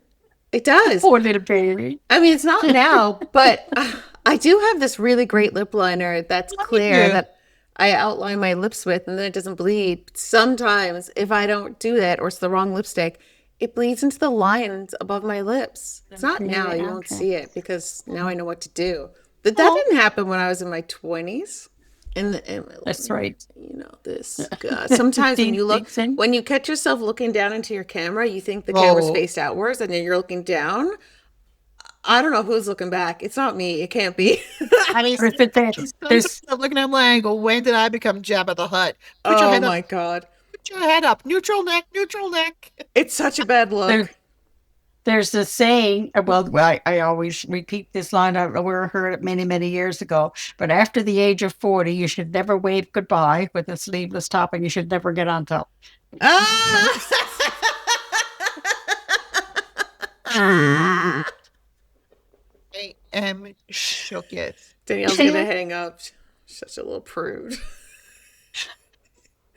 it does. Poor little baby. I mean, it's not now, but I do have this really great lip liner that's clear do. that I outline my lips with, and then it doesn't bleed. Sometimes, if I don't do that or it's the wrong lipstick, it bleeds into the lines above my lips. It's not now, you won't Okay. see it because now I know what to do. But that Oh. didn't happen when I was in my 20s. That's right. You know, this God. Sometimes when you look, Deep when you catch yourself looking down into your camera, you think the camera's Oh. faced outwards, and then you're looking down. I don't know who's looking back. It's not me. It can't be. I mean, Or if it there, there's I'm looking at my angle. When did I become Jabba the Hutt? Put your Oh head up. my God. Put your head up. Neutral neck. Neutral neck. It's such a bad there, look. there's a saying. Well, I always repeat this line. I heard it many, many years ago. But after the age of 40, you should never wave goodbye with a sleeveless top, and you should never get on top. Ah! I am shooketh. Danielle's gonna hang up. Such a little prude.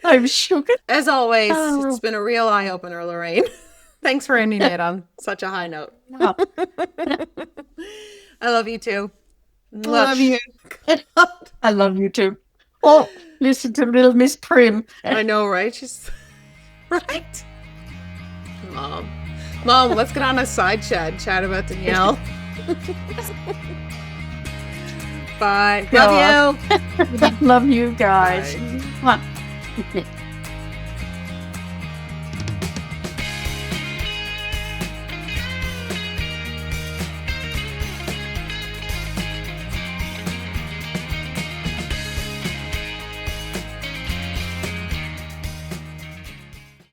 I'm shook. As always, Oh. it's been a real eye opener, Lorraine. Thanks for ending it on such a high note. No. I love you too. Love you. I love you too. Oh, listen to little Miss Prim. I know, right? She's right. Mom, let's get on a side chat about Danielle. Bye. God. Love you. Love you guys. Bye. Come on.